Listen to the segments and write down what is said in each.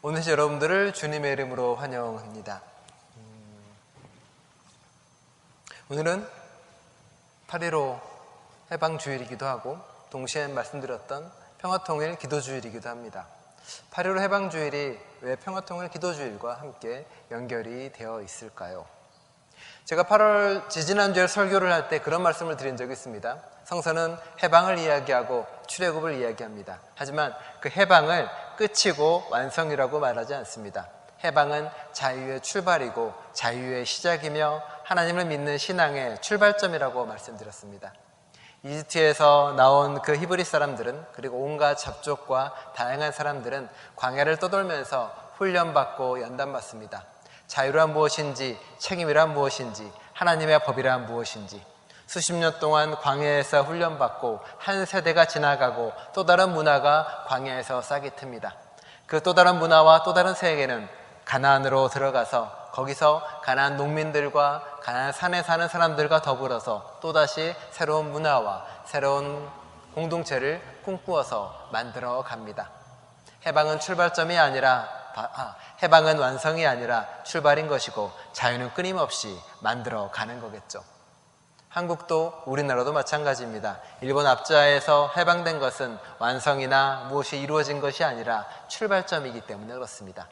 오늘 여러분들을 주님의 이름으로 환영합니다. 오늘은 8.15 해방주일이기도 하고 동시에 말씀드렸던 평화통일 기도주일이기도 합니다. 8.15 해방주일이 왜 평화통일 기도주일과 함께 연결이 되어 있을까요? 제가 지지난주에 설교를 할 때 그런 말씀을 드린 적이 있습니다. 성서는 해방을 이야기하고 출애굽을 이야기합니다. 하지만 그 해방을 끝이고 완성이라고 말하지 않습니다. 해방은 자유의 출발이고 자유의 시작이며 하나님을 믿는 신앙의 출발점이라고 말씀드렸습니다. 이집트에서 나온 그 히브리 사람들은, 그리고 온갖 잡족과 다양한 사람들은 광야를 떠돌면서 훈련받고 연단받습니다. 자유란 무엇인지, 책임이란 무엇인지, 하나님의 법이란 무엇인지, 수십 년 동안 광야에서 훈련받고 한 세대가 지나가고 또 다른 문화가 광야에서 싹이 틉니다. 그 또 다른 문화와 또 다른 세계는 가나안으로 들어가서 거기서 가나안 농민들과 가나안 산에 사는 사람들과 더불어서 또다시 새로운 문화와 새로운 공동체를 꿈꾸어서 만들어 갑니다. 해방은 출발점이 아니라 해방은 완성이 아니라 출발인 것이고 자유는 끊임없이 만들어 가는 거겠죠. 한국도 우리나라도 마찬가지입니다. 일본 압제하에서 해방된 것은 완성이나 무엇이 이루어진 것이 아니라 출발점이기 때문에 그렇습니다.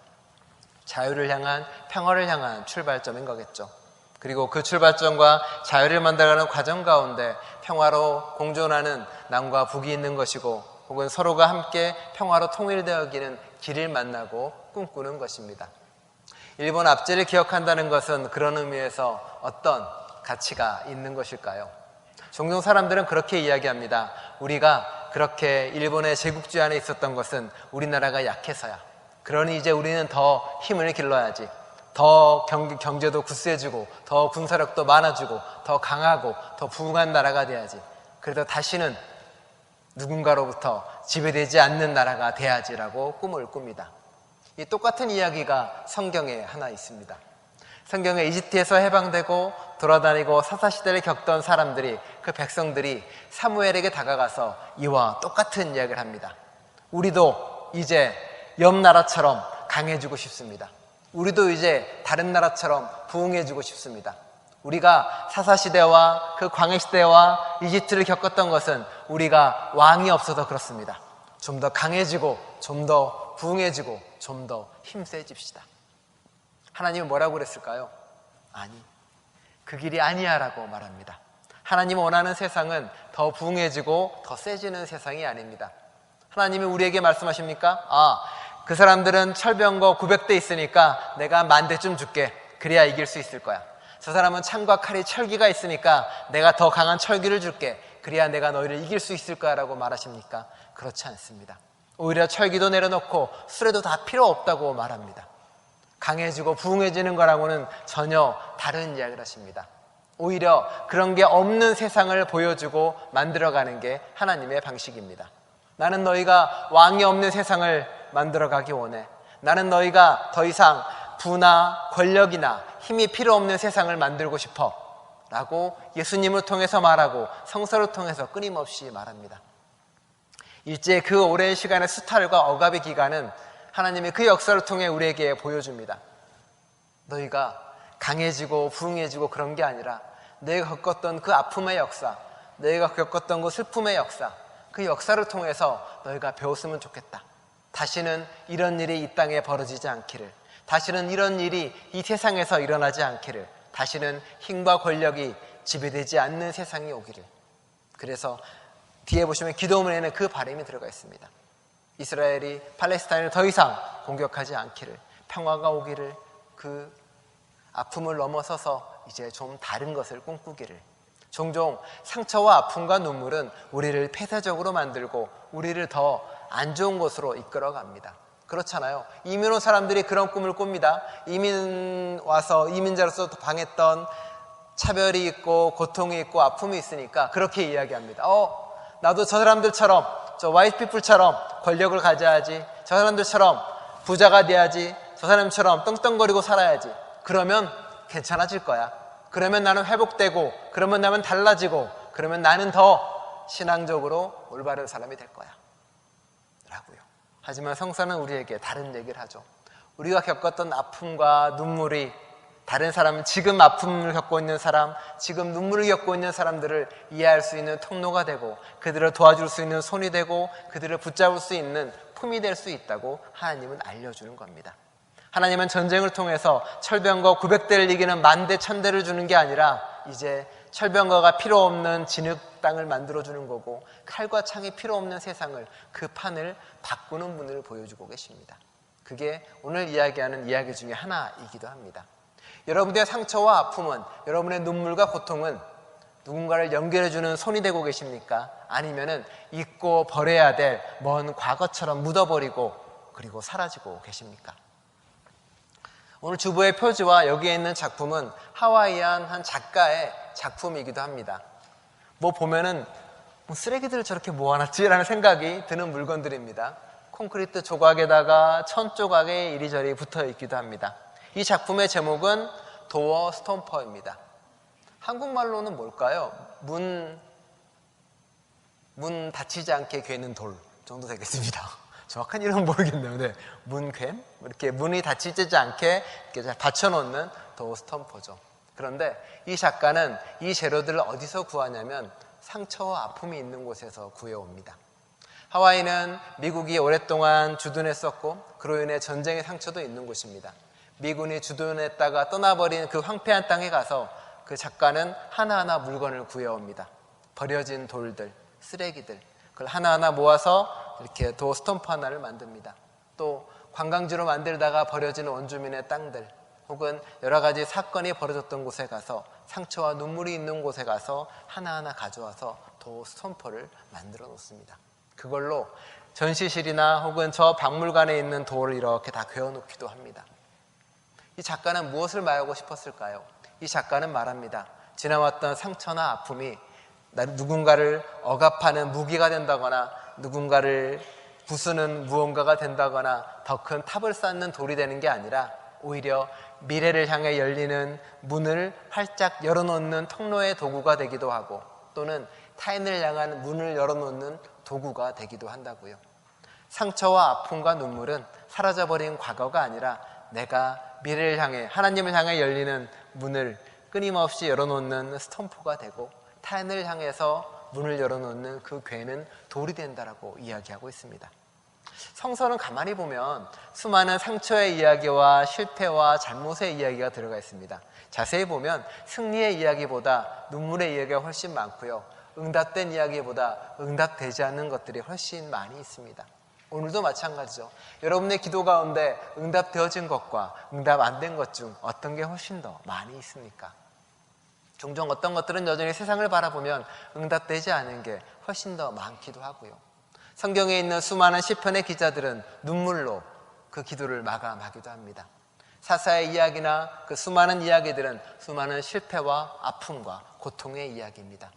자유를 향한, 평화를 향한 출발점인 거겠죠. 그리고 그 출발점과 자유를 만들어가는 과정 가운데 평화로 공존하는 남과 북이 있는 것이고, 혹은 서로가 함께 평화로 통일되어지는 길을 만나고 꿈꾸는 것입니다. 일본 압제를 기억한다는 것은 그런 의미에서 어떤 가치가 있는 것일까요? 종종 사람들은 그렇게 이야기합니다. 우리가 그렇게 일본의 제국주의 안에 있었던 것은 우리나라가 약해서야. 그러니 이제 우리는 더 힘을 길러야지. 더 경제도 굳세지고 더 군사력도 많아지고 더 강하고 더 부흥한 나라가 돼야지. 그래서 다시는 누군가로부터 지배되지 않는 나라가 돼야지라고 꿈을 꿉니다. 이 똑같은 이야기가 성경에 하나 있습니다. 성경에 이집트에서 해방되고 돌아다니고 사사시대를 겪던 사람들이, 그 백성들이 사무엘에게 다가가서 이와 똑같은 이야기를 합니다. 우리도 이제 옆 나라처럼 강해지고 싶습니다. 우리도 이제 다른 나라처럼 부흥해지고 싶습니다. 우리가 사사시대와 그 광해시대와 이집트를 겪었던 것은 우리가 왕이 없어서 그렇습니다. 좀 더 강해지고 좀 더 부흥해지고 좀 더 힘세집시다. 하나님은 뭐라고 그랬을까요? 아니, 그 길이 아니야 라고 말합니다. 하나님이 원하는 세상은 더 부흥해지고 더 세지는 세상이 아닙니다. 하나님이 우리에게 말씀하십니까? 그 사람들은 철병거 900대 있으니까 내가 10,000대쯤 줄게. 그래야 이길 수 있을 거야. 저 사람은 창과 칼이 철기가 있으니까 내가 더 강한 철기를 줄게. 그래야 내가 너희를 이길 수 있을 거야 라고 말하십니까? 그렇지 않습니다. 오히려 철기도 내려놓고 수레도 다 필요 없다고 말합니다. 강해지고 부흥해지는 거랑은 전혀 다른 이야기를 하십니다. 오히려 그런 게 없는 세상을 보여주고 만들어가는 게 하나님의 방식입니다. 나는 너희가 왕이 없는 세상을 만들어가기 원해. 나는 너희가 더 이상 부나 권력이나 힘이 필요 없는 세상을 만들고 싶어 라고 예수님을 통해서 말하고 성서를 통해서 끊임없이 말합니다. 일제의 그 오랜 시간의 수탈과 억압의 기간은 하나님이 그 역사를 통해 우리에게 보여줍니다. 너희가 강해지고 부흥해지고 그런 게 아니라 너희가 겪었던 그 아픔의 역사, 너희가 겪었던 그 슬픔의 역사, 그 역사를 통해서 너희가 배웠으면 좋겠다. 다시는 이런 일이 이 땅에 벌어지지 않기를, 다시는 이런 일이 이 세상에서 일어나지 않기를, 다시는 힘과 권력이 지배되지 않는 세상이 오기를. 그래서 뒤에 보시면 기도문에는 그 바람이 들어가 있습니다. 이스라엘이 팔레스타인을 더 이상 공격하지 않기를, 평화가 오기를, 그 아픔을 넘어서서 이제 좀 다른 것을 꿈꾸기를. 종종 상처와 아픔과 눈물은 우리를 폐쇄적으로 만들고 우리를 더 안 좋은 곳으로 이끌어 갑니다. 그렇잖아요. 이민 온 사람들이 그런 꿈을 꿉니다. 이민자로서 당했던 차별이 있고 고통이 있고 아픔이 있으니까 그렇게 이야기합니다. 나도 저 사람들처럼, 저 화이트 피플처럼 권력을 가져야지. 저 사람들처럼 부자가 돼야지. 저 사람처럼 떵떵거리고 살아야지. 그러면 괜찮아질 거야. 그러면 나는 회복되고, 그러면 나는 달라지고, 그러면 나는 더 신앙적으로 올바른 사람이 될 거야 라고요. 하지만 성서는 우리에게 다른 얘기를 하죠. 우리가 겪었던 아픔과 눈물이 다른 사람, 지금 아픔을 겪고 있는 사람, 지금 눈물을 겪고 있는 사람들을 이해할 수 있는 통로가 되고 그들을 도와줄 수 있는 손이 되고 그들을 붙잡을 수 있는 품이 될 수 있다고 하나님은 알려주는 겁니다. 하나님은 전쟁을 통해서 철병거 900대를 이기는 만대 1000대를 주는 게 아니라 이제 철병거가 필요 없는 진흙 땅을 만들어주는 거고 칼과 창이 필요 없는 세상을, 그 판을 바꾸는 분을 보여주고 계십니다. 그게 오늘 이야기하는 이야기 중에 하나이기도 합니다. 여러분의 상처와 아픔은, 여러분의 눈물과 고통은 누군가를 연결해주는 손이 되고 계십니까? 아니면은 잊고 버려야 될 먼 과거처럼 묻어버리고 그리고 사라지고 계십니까? 오늘 주보의 표지와 여기에 있는 작품은 하와이안 한 작가의 작품이기도 합니다. 뭐 보면은 쓰레기들을 저렇게 모아놨지라는 생각이 드는 물건들입니다. 콘크리트 조각에다가 천 조각에 이리저리 붙어 있기도 합니다. 이 작품의 제목은 도어 스톰퍼입니다. 한국말로는 뭘까요? 문 닫히지 않게 괴는 돌 정도 되겠습니다. 정확한 이름은 모르겠네요. 네. 문괴? 이렇게 문이 닫히지 않게 이렇게 받쳐놓는 도어 스톰퍼죠. 그런데 이 작가는 이 재료들을 어디서 구하냐면 상처와 아픔이 있는 곳에서 구해옵니다. 하와이는 미국이 오랫동안 주둔했었고 그로 인해 전쟁의 상처도 있는 곳입니다. 미군이 주둔했다가 떠나버린 그 황폐한 땅에 가서 그 작가는 하나하나 물건을 구해옵니다. 버려진 돌들, 쓰레기들, 그걸 하나하나 모아서 이렇게 도어 스톰퍼 하나를 만듭니다. 또 관광지로 만들다가 버려진 원주민의 땅들, 혹은 여러 가지 사건이 벌어졌던 곳에 가서 상처와 눈물이 있는 곳에 가서 하나하나 가져와서 도어 스톰퍼를 만들어 놓습니다. 그걸로 전시실이나 혹은 저 박물관에 있는 돌을 이렇게 다 괴어놓기도 합니다. 이 작가는 무엇을 말하고 싶었을까요? 이 작가는 말합니다. 지나왔던 상처나 아픔이 누군가를 억압하는 무기가 된다거나 누군가를 부수는 무언가가 된다거나 더 큰 탑을 쌓는 돌이 되는 게 아니라 오히려 미래를 향해 열리는 문을 활짝 열어놓는 통로의 도구가 되기도 하고 또는 타인을 향한 문을 열어놓는 도구가 되기도 한다고요. 상처와 아픔과 눈물은 사라져버린 과거가 아니라 내가 미래를 향해, 하나님을 향해 열리는 문을 끊임없이 열어놓는 스톰퍼가 되고 타인을 향해서 문을 열어놓는 그 괴는 돌이 된다라고 이야기하고 있습니다. 성서는 가만히 보면 수많은 상처의 이야기와 실패와 잘못의 이야기가 들어가 있습니다. 자세히 보면 승리의 이야기보다 눈물의 이야기가 훨씬 많고요. 응답된 이야기보다 응답되지 않는 것들이 훨씬 많이 있습니다. 오늘도 마찬가지죠. 여러분의 기도 가운데 응답되어진 것과 응답 안 된 것 중 어떤 게 훨씬 더 많이 있습니까? 종종 어떤 것들은 여전히 세상을 바라보면 응답되지 않은 게 훨씬 더 많기도 하고요. 성경에 있는 수많은 시편의 기자들은 눈물로 그 기도를 마감하기도 합니다. 사사의 이야기나 그 수많은 이야기들은 수많은 실패와 아픔과 고통의 이야기입니다.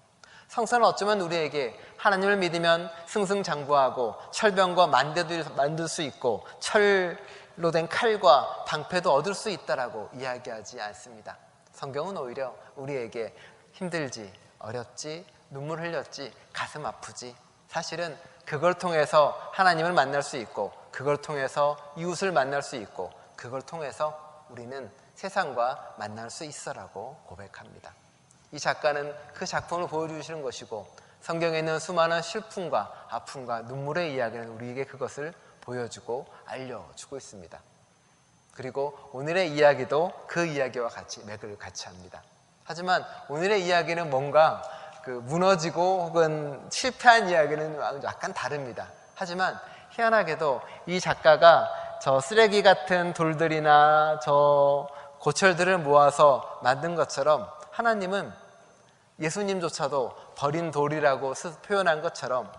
성서는 어쩌면 우리에게 하나님을 믿으면 승승장구하고 철병과 만대도 만들 수 있고 철로 된 칼과 방패도 얻을 수 있다라고 이야기하지 않습니다. 성경은 오히려 우리에게 힘들지, 어렵지, 눈물 흘렸지, 가슴 아프지, 사실은 그걸 통해서 하나님을 만날 수 있고 그걸 통해서 이웃을 만날 수 있고 그걸 통해서 우리는 세상과 만날 수 있어라고 고백합니다. 이 작가는 그 작품을 보여주시는 것이고 성경에 있는 수많은 슬픔과 아픔과 눈물의 이야기는 우리에게 그것을 보여주고 알려주고 있습니다. 그리고 오늘의 이야기도 그 이야기와 같이 맥을 같이 합니다. 하지만 오늘의 이야기는 뭔가 무너지고 혹은 실패한 이야기는 약간 다릅니다. 하지만 희한하게도 이 작가가 저 쓰레기 같은 돌들이나 저 고철들을 모아서 만든 것처럼 하나님은 예수님조차도 버린 돌이라고 표현한 것처럼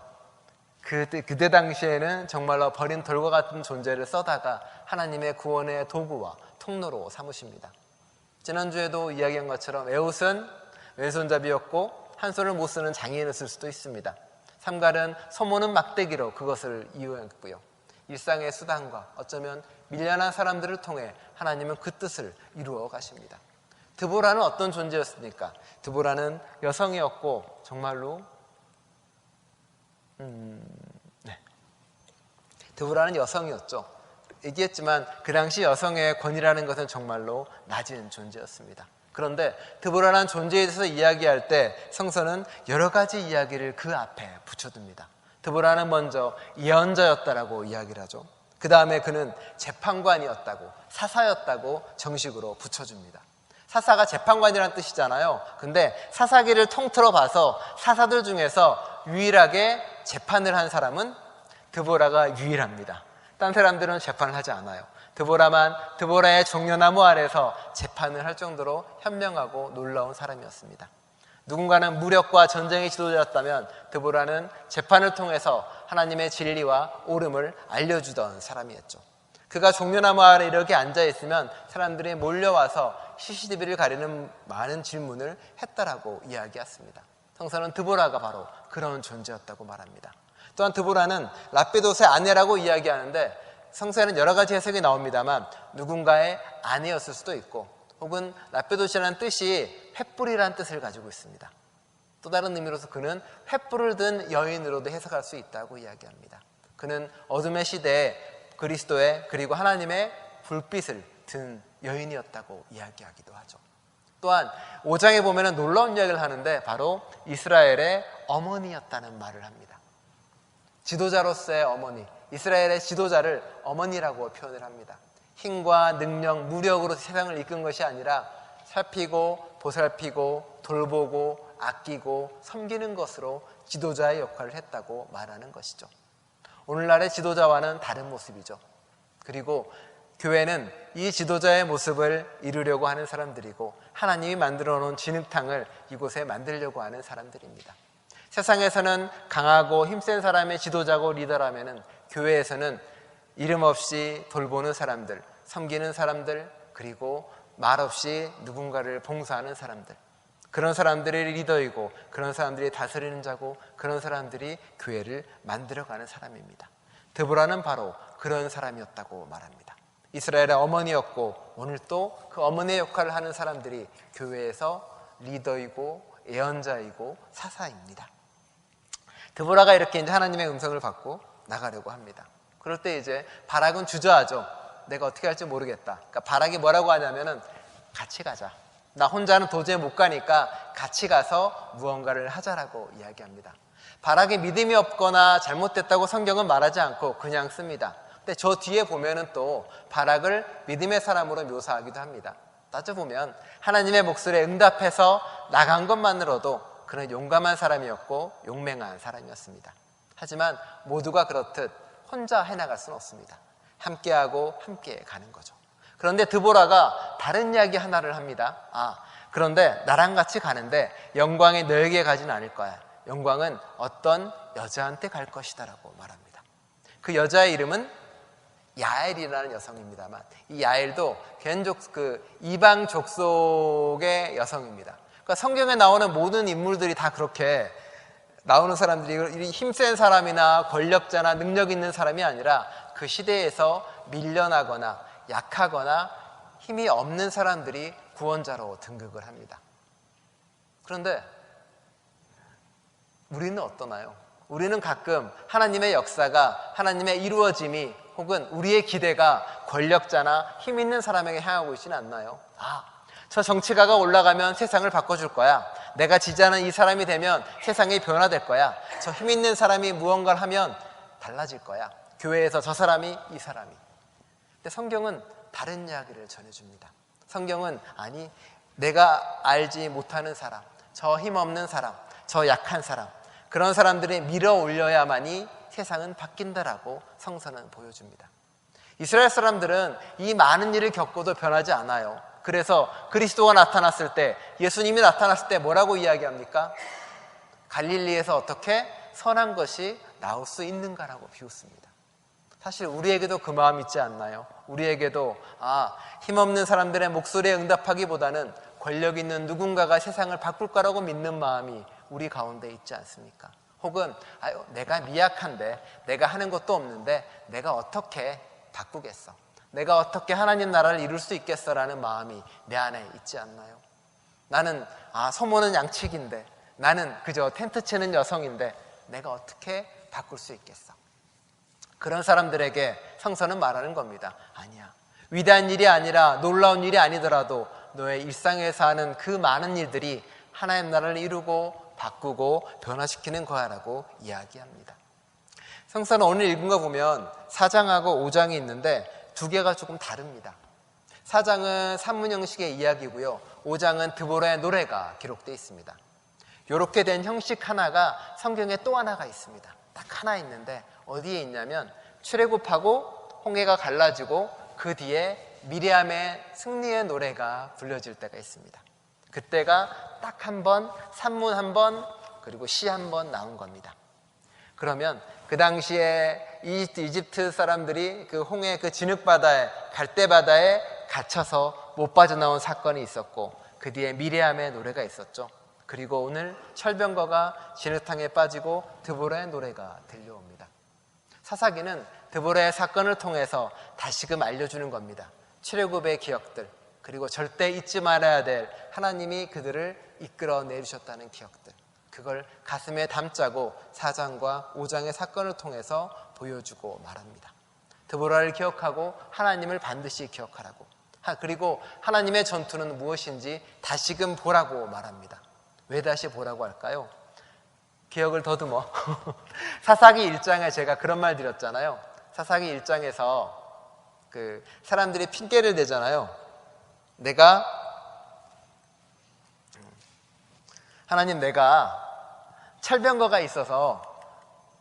그때 당시에는 정말로 버린 돌과 같은 존재를 써다가 하나님의 구원의 도구와 통로로 삼으십니다. 지난주에도 이야기한 것처럼 에웃은 왼손잡이였고 한 손을 못 쓰는 장애인을 쓸 수도 있습니다. 삼갈은 소모는 막대기로 그것을 이용했고요. 일상의 수단과 어쩌면 밀려난 사람들을 통해 하나님은 그 뜻을 이루어 가십니다. 드보라는 어떤 존재였습니까? 드보라는 여성이었고 정말로 드보라는 여성이었죠. 얘기했지만 그 당시 여성의 권위라는 것은 정말로 낮은 존재였습니다. 그런데 드보라라는 존재에 대해서 이야기할 때 성서는 여러 가지 이야기를 그 앞에 붙여둡니다. 드보라는 먼저 예언자였다라고 이야기를 하죠. 그 다음에 그는 재판관이었다고, 사사였다고 정식으로 붙여줍니다. 사사가 재판관이라는 뜻이잖아요. 근데 사사기를 통틀어 봐서 사사들 중에서 유일하게 재판을 한 사람은 드보라가 유일합니다. 딴 사람들은 재판을 하지 않아요. 드보라의 종려나무 아래서 재판을 할 정도로 현명하고 놀라운 사람이었습니다. 누군가는 무력과 전쟁의 지도자였다면 드보라는 재판을 통해서 하나님의 진리와 옳음을 알려주던 사람이었죠. 그가 종려나무 아래 이렇게 앉아있으면 사람들이 몰려와서 CCTV를 가리는 많은 질문을 했다라고 이야기했습니다. 성서는 드보라가 바로 그런 존재였다고 말합니다. 또한 드보라는 라피도스의 아내라고 이야기하는데 성서에는 여러 가지 해석이 나옵니다만 누군가의 아내였을 수도 있고 혹은 라피도스라는 뜻이 횃불이라는 뜻을 가지고 있습니다. 또 다른 의미로서 그는 횃불을 든 여인으로도 해석할 수 있다고 이야기합니다. 그는 어둠의 시대에 그리스도의 그리고 하나님의 불빛을 든 여인이었다고 이야기하기도 하죠. 또한 5장에 보면 놀라운 이야기를 하는데 바로 이스라엘의 어머니였다는 말을 합니다. 지도자로서의 어머니, 이스라엘의 지도자를 어머니라고 표현을 합니다. 힘과 능력, 무력으로 세상을 이끈 것이 아니라 살피고 보살피고 돌보고 아끼고 섬기는 것으로 지도자의 역할을 했다고 말하는 것이죠. 오늘날의 지도자와는 다른 모습이죠. 그리고 교회는 이 지도자의 모습을 이루려고 하는 사람들이고 하나님이 만들어 놓은 진흙탕을 이곳에 만들려고 하는 사람들입니다. 세상에서는 강하고 힘센 사람의 지도자고 리더라면은 교회에서는 이름 없이 돌보는 사람들, 섬기는 사람들, 그리고 말없이 누군가를 봉사하는 사람들, 그런 사람들이 리더이고 그런 사람들이 다스리는 자고 그런 사람들이 교회를 만들어가는 사람입니다. 드보라는 바로 그런 사람이었다고 말합니다. 이스라엘의 어머니였고 오늘 또 그 어머니의 역할을 하는 사람들이 교회에서 리더이고 예언자이고 사사입니다. 드보라가 이렇게 이제 하나님의 음성을 받고 나가려고 합니다. 그럴 때 이제 바락은 주저하죠. 내가 어떻게 할지 모르겠다. 그러니까 바락이 뭐라고 하냐면은 같이 가자. 나 혼자는 도저히 못 가니까 같이 가서 무언가를 하자라고 이야기합니다. 바락이 믿음이 없거나 잘못됐다고 성경은 말하지 않고 그냥 씁니다. 근데 저 뒤에 보면은 또 바락을 믿음의 사람으로 묘사하기도 합니다. 따져보면 하나님의 목소리에 응답해서 나간 것만으로도 그는 용감한 사람이었고 용맹한 사람이었습니다. 하지만 모두가 그렇듯 혼자 해나갈 수는 없습니다. 함께하고 함께 가는 거죠. 그런데 드보라가 다른 이야기 하나를 합니다. 그런데 나랑 같이 가는데 영광이 너에게 가진 않을 거야. 영광은 어떤 여자한테 갈 것이다 라고 말합니다. 그 여자의 이름은 야엘이라는 여성입니다만 이 야엘도 이방 족속의 여성입니다. 그러니까 성경에 나오는 모든 인물들이 다 그렇게 나오는 사람들이 힘센 사람이나 권력자나 능력 있는 사람이 아니라 그 시대에서 밀려나거나 약하거나 힘이 없는 사람들이 구원자로 등극을 합니다. 그런데 우리는 어떠나요? 우리는 가끔 하나님의 역사가, 하나님의 이루어짐이 혹은 우리의 기대가 권력자나 힘 있는 사람에게 향하고 있지는 않나요? 저 정치가가 올라가면 세상을 바꿔줄 거야. 내가 지지하는 이 사람이 되면 세상이 변화될 거야. 저 힘 있는 사람이 무언가를 하면 달라질 거야. 교회에서 저 사람이 이 사람이. 근데 성경은 다른 이야기를 전해줍니다. 성경은 아니, 내가 알지 못하는 사람, 저 힘없는 사람, 저 약한 사람, 그런 사람들이 밀어 올려야만이 세상은 바뀐다라고 성서는 보여줍니다. 이스라엘 사람들은 이 많은 일을 겪고도 변하지 않아요. 그래서 그리스도가 나타났을 때, 예수님이 나타났을 때 뭐라고 이야기합니까? 갈릴리에서 어떻게 선한 것이 나올 수 있는가라고 비웃습니다. 사실 우리에게도 그 마음 있지 않나요? 우리에게도 힘없는 사람들의 목소리에 응답하기보다는 권력 있는 누군가가 세상을 바꿀 거라고 믿는 마음이 우리 가운데 있지 않습니까? 혹은 내가 미약한데, 내가 하는 것도 없는데 내가 어떻게 바꾸겠어? 내가 어떻게 하나님 나라를 이룰 수 있겠어라는 마음이 내 안에 있지 않나요? 나는 소모는 양측인데, 나는 그저 텐트 치는 여성인데 내가 어떻게 바꿀 수 있겠어? 그런 사람들에게 성서는 말하는 겁니다. 아니야. 위대한 일이 아니라 놀라운 일이 아니더라도 너의 일상에서 하는 그 많은 일들이 하나님 나라를 이루고 바꾸고 변화시키는 거야라고 이야기합니다. 성서는 오늘 읽은 거 보면 4장하고 5장이 있는데 두 개가 조금 다릅니다. 4장은 산문 형식의 이야기고요. 5장은 드보라의 노래가 기록되어 있습니다. 이렇게 된 형식 하나가 성경에 또 하나가 있습니다. 딱 하나 있는데 어디에 있냐면 출애굽하고 홍해가 갈라지고 그 뒤에 미리암의 승리의 노래가 불려질 때가 있습니다. 그때가 딱 한 번, 산문 한 번, 그리고 시 한 번 나온 겁니다. 그러면 그 당시에 이집트 사람들이 그 홍해 그 진흙바다에 갈대바다에 갇혀서 못 빠져나온 사건이 있었고 그 뒤에 미리암의 노래가 있었죠. 그리고 오늘 철병거가 진흙탕에 빠지고 드보라의 노래가 들려옵니다. 사사기는 드보라의 사건을 통해서 다시금 알려주는 겁니다. 출애굽의 기억들, 그리고 절대 잊지 말아야 될 하나님이 그들을 이끌어 내주셨다는 기억들, 그걸 가슴에 담자고 4장과 5장의 사건을 통해서 보여주고 말합니다. 드보라를 기억하고 하나님을 반드시 기억하라고, 그리고 하나님의 전투는 무엇인지 다시금 보라고 말합니다. 왜 다시 보라고 할까요? 기억을 더듬어 사사기 1장에 제가 그런 말 드렸잖아요. 사사기 1장에서 그 사람들이 핑계를 대잖아요. 하나님, 내가 철병거가 있어서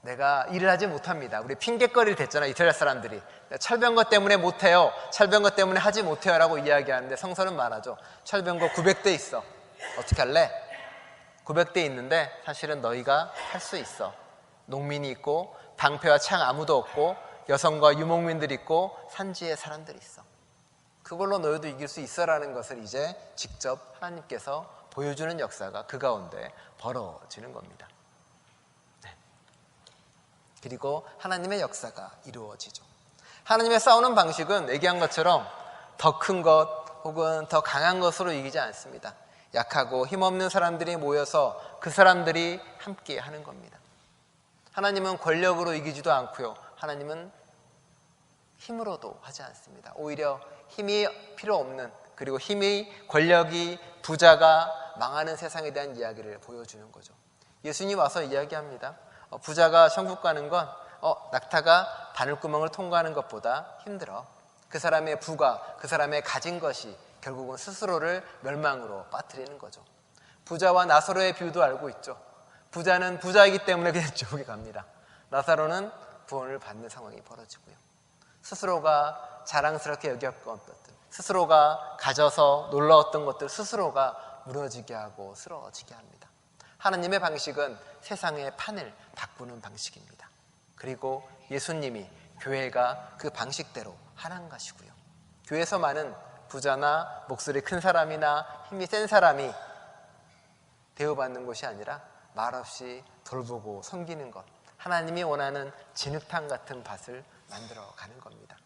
내가 일을 하지 못합니다. 우리 핑계거리를 댔잖아요. 이스라엘 사람들이 철병거 때문에 못해요, 철병거 때문에 하지 못해요 라고 이야기하는데 성서는 말하죠. 철병거 900대 있어. 어떻게 할래? 900대 있는데 사실은 너희가 할 수 있어. 농민이 있고 방패와 창 아무도 없고 여성과 유목민들이 있고 산지에 사람들이 있어. 그걸로 너희도 이길 수 있어라는 것을 이제 직접 하나님께서 보여주는 역사가 그 가운데 벌어지는 겁니다. 네. 그리고 하나님의 역사가 이루어지죠. 하나님의 싸우는 방식은 얘기한 것처럼 더 큰 것 혹은 더 강한 것으로 이기지 않습니다. 약하고 힘없는 사람들이 모여서 그 사람들이 함께 하는 겁니다. 하나님은 권력으로 이기지도 않고요. 하나님은 힘으로도 하지 않습니다. 오히려 힘이 필요 없는, 그리고 힘이, 권력이, 부자가 망하는 세상에 대한 이야기를 보여주는 거죠. 예수님 와서 이야기합니다. 부자가 천국 가는 건 낙타가 바늘구멍을 통과하는 것보다 힘들어. 그 사람의 부가, 그 사람의 가진 것이 결국은 스스로를 멸망으로 빠뜨리는 거죠. 부자와 나사로의 비유도 알고 있죠. 부자는 부자이기 때문에 그냥 지옥에 갑니다. 나사로는 구원을 받는 상황이 벌어지고요. 스스로가 자랑스럽게 여겼던 것들, 스스로가 가져서 놀라웠던 것들 스스로가 무너지게 하고 쓰러지게 합니다. 하나님의 방식은 세상의 판을 바꾸는 방식입니다. 그리고 예수님이, 교회가 그 방식대로 하는 것이고요. 교회에서 많은 부자나 목소리 큰 사람이나 힘이 센 사람이 대우받는 것이 아니라 말없이 돌보고 섬기는 것, 하나님이 원하는 진흙탕 같은 밭을 만들어가는 겁니다.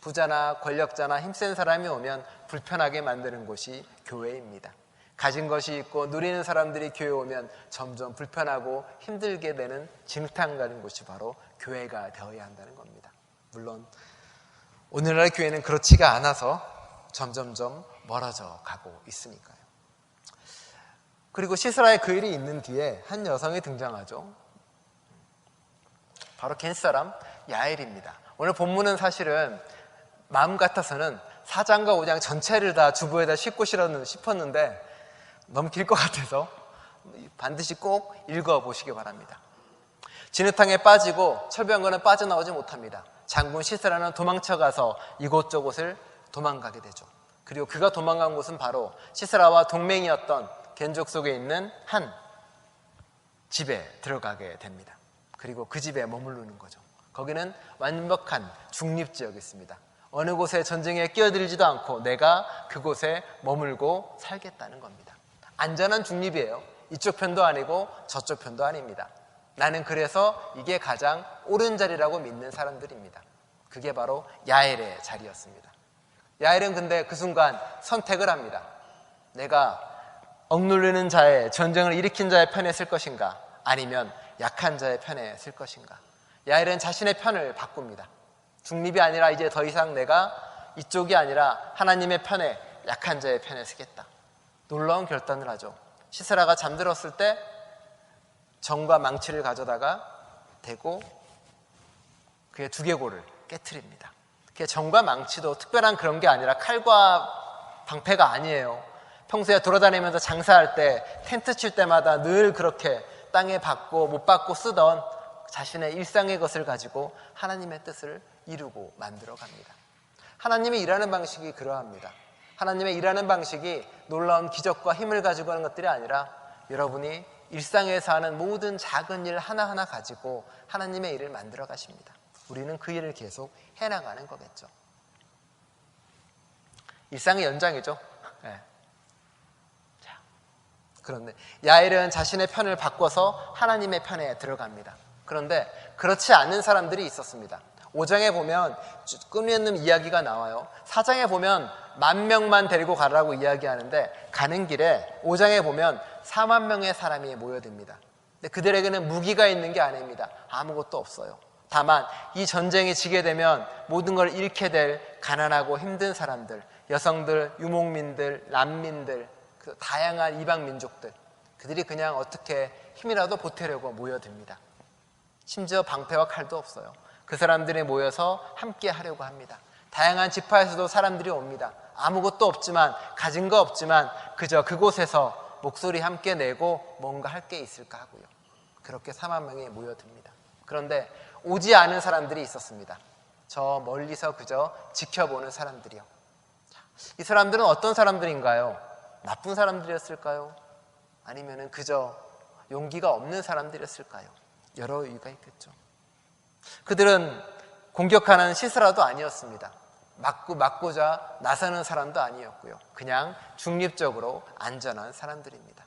부자나 권력자나 힘센 사람이 오면 불편하게 만드는 곳이 교회입니다. 가진 것이 있고 누리는 사람들이 교회에 오면 점점 불편하고 힘들게 되는 진흙탕 같은 곳이 바로 교회가 되어야 한다는 겁니다. 물론 오늘날 교회는 그렇지가 않아서 점점점 멀어져 가고 있으니까요. 그리고 시스라의 그 일이 있는 뒤에 한 여성이 등장하죠. 바로 겐사람 야엘입니다. 오늘 본문은 사실은 마음 같아서는 4장과 5장 전체를 다 주보에다 싣고 싶었는데 너무 길 것 같아서 반드시 꼭 읽어보시기 바랍니다. 진흙탕에 빠지고 철병거는 빠져나오지 못합니다. 장군 시스라는 도망쳐가서 이곳저곳을 도망가게 되죠. 그리고 그가 도망간 곳은 바로 시스라와 동맹이었던 겐족 속에 있는 한 집에 들어가게 됩니다. 그리고 그 집에 머무르는 거죠. 거기는 완벽한 중립지역이 있습니다. 어느 곳에 전쟁에 끼어들지도 않고 내가 그곳에 머물고 살겠다는 겁니다. 안전한 중립이에요. 이쪽 편도 아니고 저쪽 편도 아닙니다. 나는 그래서 이게 가장 옳은 자리라고 믿는 사람들입니다. 그게 바로 야엘의 자리였습니다. 야엘은 근데 그 순간 선택을 합니다. 내가 억누르는 자의, 전쟁을 일으킨 자의 편에 쓸 것인가, 아니면 약한 자의 편에 쓸 것인가. 야엘은 자신의 편을 바꿉니다. 중립이 아니라 이제 더 이상 내가 이쪽이 아니라 하나님의 편에, 약한 자의 편에 서겠다. 놀라운 결단을 하죠. 시스라가 잠들었을 때 정과 망치를 가져다가 대고 그의 두개골을 깨트립니다. 그의 정과 망치도 특별한 그런 게 아니라 칼과 방패가 아니에요. 평소에 돌아다니면서 장사할 때, 텐트 칠 때마다 늘 그렇게 땅에 박고 못 박고 쓰던 자신의 일상의 것을 가지고 하나님의 뜻을 이루고 만들어 갑니다. 하나님이 일하는 방식이 그러합니다. 하나님의 일하는 방식이 놀라운 기적과 힘을 가지고 하는 것들이 아니라 여러분이 일상에서 하는 모든 작은 일 하나하나 가지고 하나님의 일을 만들어 가십니다. 우리는 그 일을 계속 해나가는 거겠죠. 일상의 연장이죠. 네. 자, 그런데 야엘은 자신의 편을 바꿔서 하나님의 편에 들어갑니다. 그런데 그렇지 않은 사람들이 있었습니다. 5장에 보면 끊임없는 이야기가 나와요. 4장에 보면 10,000명만 데리고 가라고 이야기하는데 가는 길에 5장에 보면 40,000명의 사람이 모여듭니다. 근데 그들에게는 무기가 있는 게 아닙니다. 아무것도 없어요. 다만 이 전쟁이 지게 되면 모든 걸 잃게 될 가난하고 힘든 사람들, 여성들, 유목민들, 난민들, 그 다양한 이방 민족들, 그들이 그냥 어떻게 힘이라도 보태려고 모여듭니다. 심지어 방패와 칼도 없어요. 그 사람들이 모여서 함께 하려고 합니다. 다양한 지파에서도 사람들이 옵니다. 아무것도 없지만, 가진 거 없지만 그저 그곳에서 목소리 함께 내고 뭔가 할 게 있을까 하고요. 그렇게 40,000명이 모여듭니다. 그런데 오지 않은 사람들이 있었습니다. 저 멀리서 그저 지켜보는 사람들이요. 이 사람들은 어떤 사람들인가요? 나쁜 사람들이었을까요? 아니면 그저 용기가 없는 사람들이었을까요? 여러 이유가 있겠죠. 그들은 공격하는 시스라도 아니었습니다. 막고자 나서는 사람도 아니었고요. 그냥 중립적으로 안전한 사람들입니다.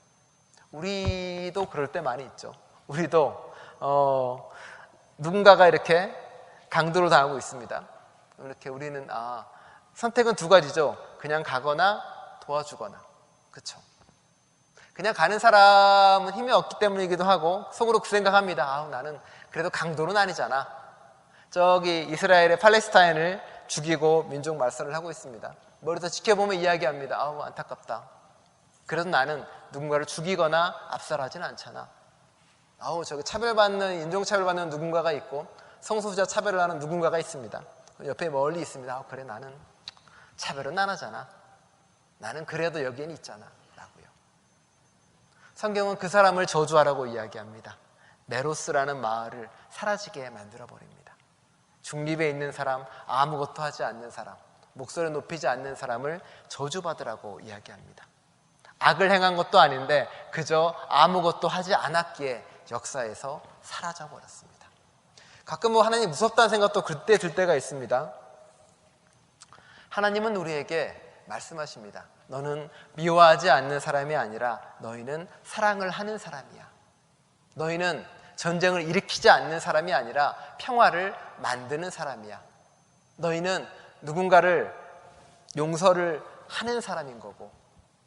우리도 그럴 때 많이 있죠. 우리도 누군가가 이렇게 강도로 당하고 있습니다. 이렇게 우리는 선택은 두 가지죠. 그냥 가거나 도와주거나. 그렇죠. 그냥 가는 사람은 힘이 없기 때문이기도 하고 속으로 그 생각합니다. 나는 그래도 강도는 아니잖아. 저기 이스라엘의 팔레스타인을 죽이고 민족 말살을 하고 있습니다. 멀리서 지켜보면 이야기합니다. 안타깝다. 그래도 나는 누군가를 죽이거나 압살하지는 않잖아. 저기 차별받는, 인종차별받는 누군가가 있고 성소수자 차별을 하는 누군가가 있습니다. 옆에 멀리 있습니다. 그래, 나는 차별은 안 하잖아. 나는 그래도 여기엔 있잖아 라고요. 성경은 그 사람을 저주하라고 이야기합니다. 메로스라는 마을을 사라지게 만들어버립니다. 중립에 있는 사람, 아무것도 하지 않는 사람, 목소리를 높이지 않는 사람을 저주받으라고 이야기합니다. 악을 행한 것도 아닌데 그저 아무것도 하지 않았기에 역사에서 사라져버렸습니다. 가끔 하나님 무섭다는 생각도 그때 들 때가 있습니다. 하나님은 우리에게 말씀하십니다. 너는 미워하지 않는 사람이 아니라 너희는 사랑을 하는 사람이야. 너희는 전쟁을 일으키지 않는 사람이 아니라 평화를 만드는 사람이야. 너희는 누군가를 용서를 하는 사람인 거고,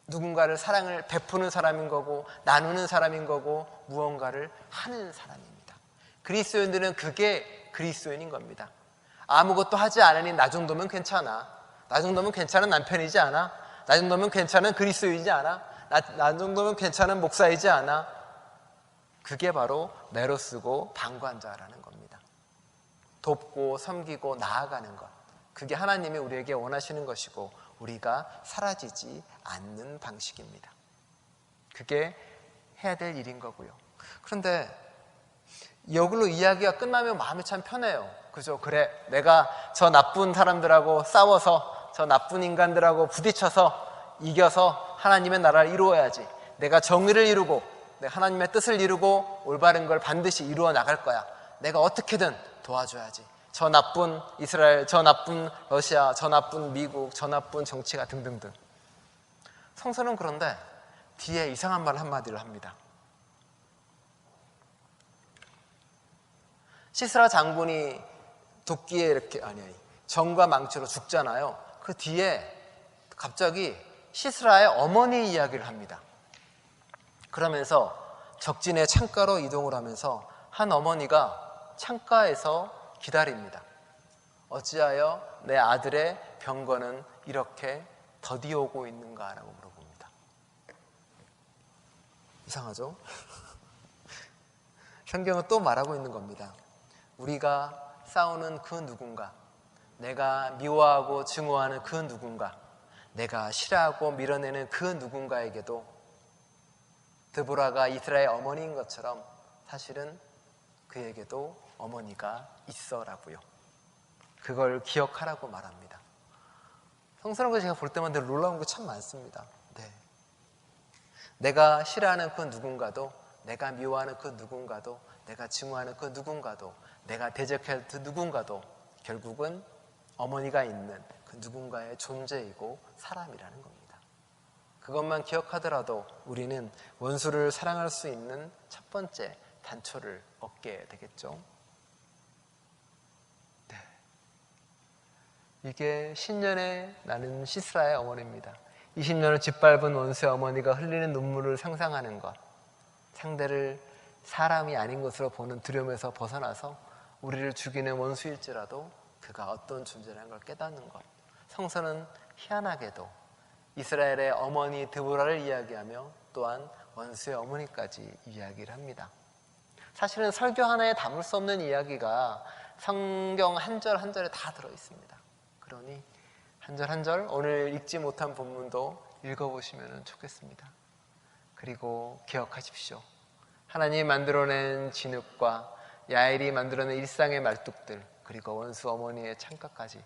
누군가를 사랑을 베푸는 사람인 거고, 나누는 사람인 거고, 무언가를 하는 사람입니다. 그리스도인들은 그게 그리스도인인 겁니다. 아무것도 하지 않으니 나 정도면 괜찮아. 나 정도면 괜찮은 남편이지 않아? 나 정도면 괜찮은 그리스도이지 않아? 나 정도면 괜찮은 목사이지 않아? 그게 바로 메로스고 방관자라는 겁니다. 돕고 섬기고 나아가는 것, 그게 하나님이 우리에게 원하시는 것이고 우리가 사라지지 않는 방식입니다. 그게 해야 될 일인 거고요. 그런데 여기로 이야기가 끝나면 마음이 참 편해요. 그죠? 그래, 내가 저 나쁜 사람들하고 싸워서, 저 나쁜 인간들하고 부딪혀서 이겨서 하나님의 나라를 이루어야지. 내가 정의를 이루고 내가 하나님의 뜻을 이루고 올바른 걸 반드시 이루어 나갈 거야. 내가 어떻게든 도와줘야지. 저 나쁜 이스라엘, 저 나쁜 러시아, 저 나쁜 미국, 저 나쁜 정치가 등등등. 성서는 그런데 뒤에 이상한 말 한마디를 합니다. 시스라 장군이 도끼에 이렇게 정과 망치로 죽잖아요. 그 뒤에 갑자기 시스라의 어머니 이야기를 합니다. 그러면서 적진의 창가로 이동을 하면서 한 어머니가 창가에서 기다립니다. 어찌하여 내 아들의 병거는 이렇게 더디오고 있는가? 라고 물어봅니다. 이상하죠? 성경은 또 말하고 있는 겁니다. 우리가 싸우는 그 누군가, 내가 미워하고 증오하는 그 누군가, 내가 싫어하고 밀어내는 그 누군가에게도 드보라가 이스라엘 어머니인 것처럼 사실은 그에게도 어머니가 있어라고요. 그걸 기억하라고 말합니다. 성서라는 걸 제가 볼 때마다 놀라운 게 참 많습니다. 네. 내가 싫어하는 그 누군가도, 내가 미워하는 그 누군가도, 내가 증오하는 그 누군가도, 내가 대적할 그 누군가도 결국은 어머니가 있는 그 누군가의 존재이고 사람이라는 겁니다. 그것만 기억하더라도 우리는 원수를 사랑할 수 있는 첫 번째 단초를 얻게 되겠죠. 네. 이게 신년에 나는 시스라의 어머니입니다. 20년을 짓밟은 원수의 어머니가 흘리는 눈물을 상상하는 것, 상대를 사람이 아닌 것으로 보는 두려움에서 벗어나서 우리를 죽이는 원수일지라도 그가 어떤 존재라는 걸 깨닫는 것. 성서는 희한하게도 이스라엘의 어머니 드보라를 이야기하며 또한 원수의 어머니까지 이야기를 합니다. 사실은 설교 하나에 담을 수 없는 이야기가 성경 한 절 한 절에 다 들어있습니다. 그러니 한 절 한 절 오늘 읽지 못한 본문도 읽어보시면 좋겠습니다. 그리고 기억하십시오. 하나님이 만들어낸 진흙과 야엘이 만들어낸 일상의 말뚝들, 그리고 원수 어머니의 창가까지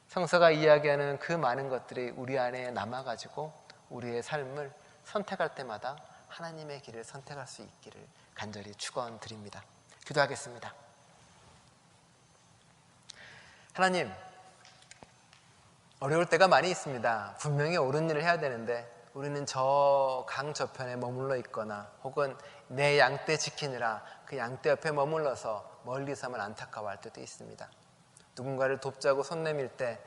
성서가 이야기하는 그 많은 것들이 우리 안에 남아가지고 우리의 삶을 선택할 때마다 하나님의 길을 선택할 수 있기를 간절히 축원드립니다. 기도하겠습니다. 하나님, 어려울 때가 많이 있습니다. 분명히 옳은 일을 해야 되는데 우리는 저 강 저편에 머물러 있거나 혹은 내 양떼 지키느라 그 양떼 옆에 머물러서 멀리서만 안타까워할 때도 있습니다. 누군가를 돕자고 손 내밀 때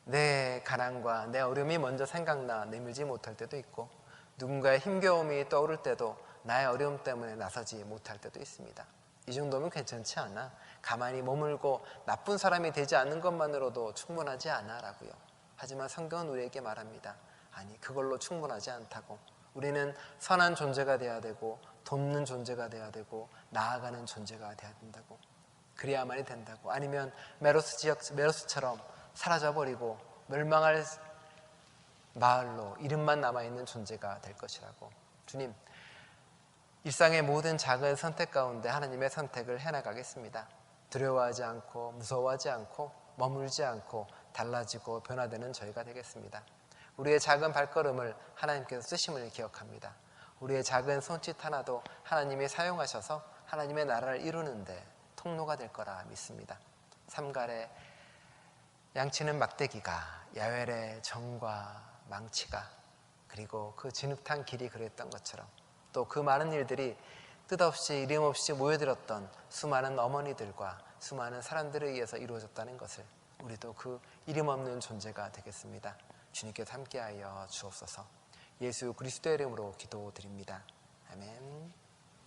내 가난과 내 어려움이 먼저 생각나 내밀지 못할 때도 있고, 누군가의 힘겨움이 떠오를 때도 나의 어려움 때문에 나서지 못할 때도 있습니다. 이 정도면 괜찮지 않아? 가만히 머물고 나쁜 사람이 되지 않는 것만으로도 충분하지 않아? 라고요. 하지만 성경은 우리에게 말합니다. 아니, 그걸로 충분하지 않다고. 우리는 선한 존재가 돼야 되고 돕는 존재가 돼야 되고 나아가는 존재가 돼야 된다고. 그래야만이 된다고. 아니면 메로스처럼 사라져버리고 멸망할 마을로 이름만 남아있는 존재가 될 것이라고. 주님, 일상의 모든 작은 선택 가운데 하나님의 선택을 해나가겠습니다. 두려워하지 않고 무서워하지 않고 머물지 않고 달라지고 변화되는 저희가 되겠습니다. 우리의 작은 발걸음을 하나님께서 쓰심을 기억합니다. 우리의 작은 손짓 하나도 하나님이 사용하셔서 하나님의 나라를 이루는데 통로가 될 거라 믿습니다. 삼갈의 양치는 막대기가, 야웰의 정과 망치가, 그리고 그 진흙탕 길이 그랬던 것처럼 또 그 많은 일들이 뜻없이 이름없이 모여들었던 수많은 어머니들과 수많은 사람들에 의해서 이루어졌다는 것을 우리도 그 이름 없는 존재가 되겠습니다. 주님께서 함께하여 주옵소서. 예수 그리스도의 이름으로 기도드립니다. 아멘.